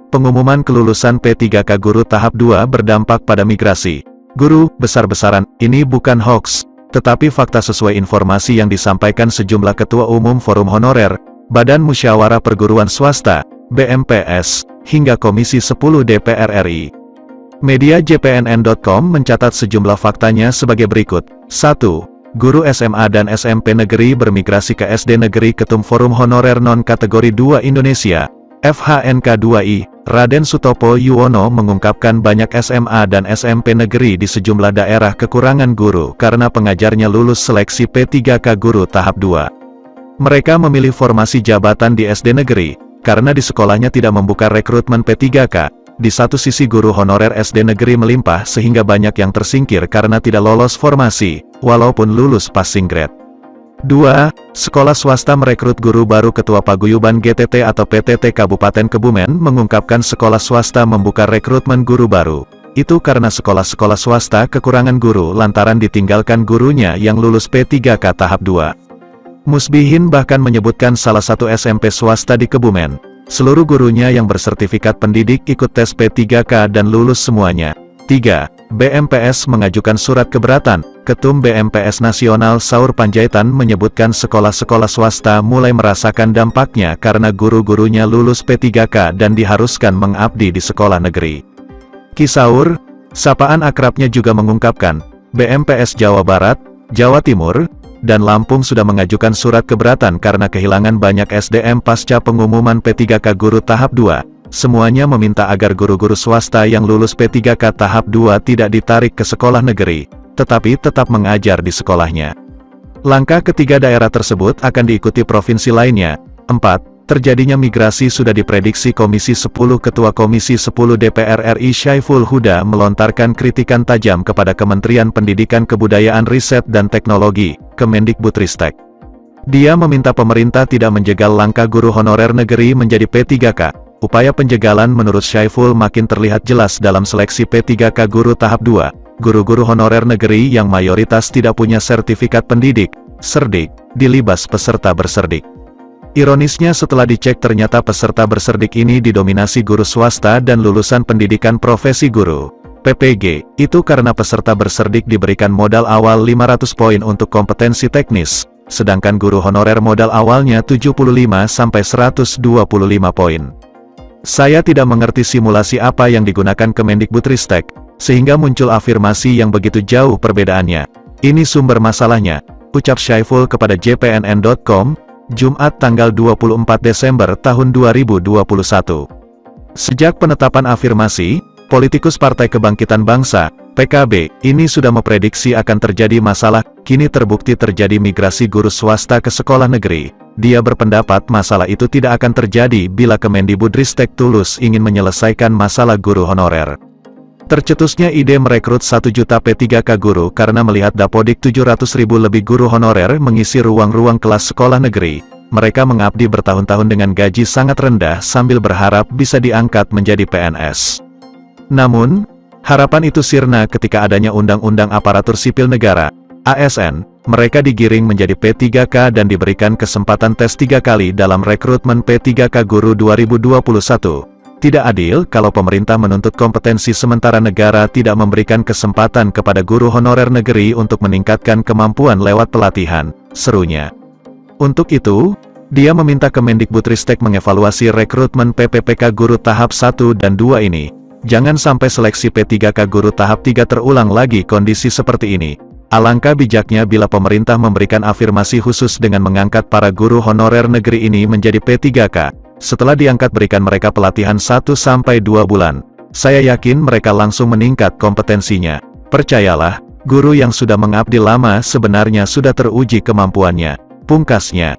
pengumuman kelulusan P3K Guru Tahap 2 berdampak pada migrasi. Guru, besar-besaran, ini bukan hoax, tetapi fakta sesuai informasi yang disampaikan sejumlah Ketua Umum Forum Honorer, Badan Musyawarah Perguruan Swasta, BMPS, hingga Komisi 10 DPR RI. Media JPNN.com mencatat sejumlah faktanya sebagai berikut. 1. Guru SMA dan SMP negeri bermigrasi ke SD negeri. Ketum Forum Honorer Non-Kategori 2 Indonesia, FHNK 2I, Raden Sutopo Yuwono mengungkapkan banyak SMA dan SMP negeri di sejumlah daerah kekurangan guru karena pengajarnya lulus seleksi P3K Guru Tahap 2. Mereka memilih formasi jabatan di SD negeri, karena di sekolahnya tidak membuka rekrutmen P3K. Di satu sisi guru honorer SD negeri melimpah sehingga banyak yang tersingkir karena tidak lolos formasi, walaupun lulus passing grade. 2. Sekolah swasta merekrut guru baru. Ketua Paguyuban GTT atau PTT Kabupaten Kebumen mengungkapkan sekolah swasta membuka rekrutmen guru baru. Itu karena sekolah-sekolah swasta kekurangan guru lantaran ditinggalkan gurunya yang lulus P3K Tahap 2. Musbihin bahkan menyebutkan salah satu SMP swasta di Kebumen, seluruh gurunya yang bersertifikat pendidik ikut tes P3K dan lulus semuanya. 3. BMPS mengajukan surat keberatan. Ketum BMPS Nasional Saur Panjaitan menyebutkan sekolah-sekolah swasta mulai merasakan dampaknya karena guru-gurunya lulus P3K dan diharuskan mengabdi di sekolah negeri. Ki Saur, sapaan akrabnya, juga mengungkapkan, BMPS Jawa Barat, Jawa Timur, dan Lampung sudah mengajukan surat keberatan karena kehilangan banyak SDM pasca pengumuman P3K Guru Tahap 2. Semuanya meminta agar guru-guru swasta yang lulus P3K Tahap 2 tidak ditarik ke sekolah negeri, tetapi tetap mengajar di sekolahnya. Langkah ketiga daerah tersebut akan diikuti provinsi lainnya. 4. Terjadinya migrasi sudah diprediksi Komisi 10. Ketua Komisi 10 DPR RI Syaiful Huda melontarkan kritikan tajam kepada Kementerian Pendidikan Kebudayaan Riset dan Teknologi, Kemendikbudristek. Dia meminta pemerintah tidak menjegal langkah guru honorer negeri menjadi P3K. Upaya penjegalan menurut Syaiful makin terlihat jelas dalam seleksi P3K Guru Tahap 2. Guru-guru honorer negeri yang mayoritas tidak punya sertifikat pendidik, Serdik, dilibas peserta berserdik. Ironisnya setelah dicek ternyata peserta berserdik ini didominasi guru swasta dan lulusan pendidikan profesi guru, PPG. Itu karena peserta berserdik diberikan modal awal 500 poin untuk kompetensi teknis, sedangkan guru honorer modal awalnya 75-125 poin. Saya tidak mengerti simulasi apa yang digunakan Kemendikbudristek, sehingga muncul afirmasi yang begitu jauh perbedaannya. Ini sumber masalahnya, ucap Syaiful kepada JPNN.com, Jumat tanggal 24 Desember tahun 2021. Sejak penetapan afirmasi, politikus Partai Kebangkitan Bangsa, PKB, ini sudah memprediksi akan terjadi masalah. Kini terbukti terjadi migrasi guru swasta ke sekolah negeri. Dia berpendapat masalah itu tidak akan terjadi bila Kemendikbudristek tulus ingin menyelesaikan masalah guru honorer. Tercetusnya ide merekrut 1 juta P3K guru karena melihat Dapodik 700.000 lebih guru honorer mengisi ruang-ruang kelas sekolah negeri. Mereka mengabdi bertahun-tahun dengan gaji sangat rendah sambil berharap bisa diangkat menjadi PNS. Namun, harapan itu sirna ketika adanya Undang-Undang Aparatur Sipil Negara, ASN. Mereka digiring menjadi P3K dan diberikan kesempatan tes 3 kali dalam rekrutmen P3K Guru 2021. Tidak adil kalau pemerintah menuntut kompetensi sementara negara tidak memberikan kesempatan kepada guru honorer negeri untuk meningkatkan kemampuan lewat pelatihan, serunya. Untuk itu, dia meminta Kemendikbudristek mengevaluasi rekrutmen PPPK Guru Tahap 1 dan 2 ini. Jangan sampai seleksi P3K Guru Tahap 3 terulang lagi kondisi seperti ini. Alangkah bijaknya bila pemerintah memberikan afirmasi khusus dengan mengangkat para guru honorer negeri ini menjadi P3K. Setelah diangkat berikan mereka pelatihan 1-2 bulan. Saya yakin mereka langsung meningkat kompetensinya. Percayalah, guru yang sudah mengabdi lama sebenarnya sudah teruji kemampuannya, pungkasnya.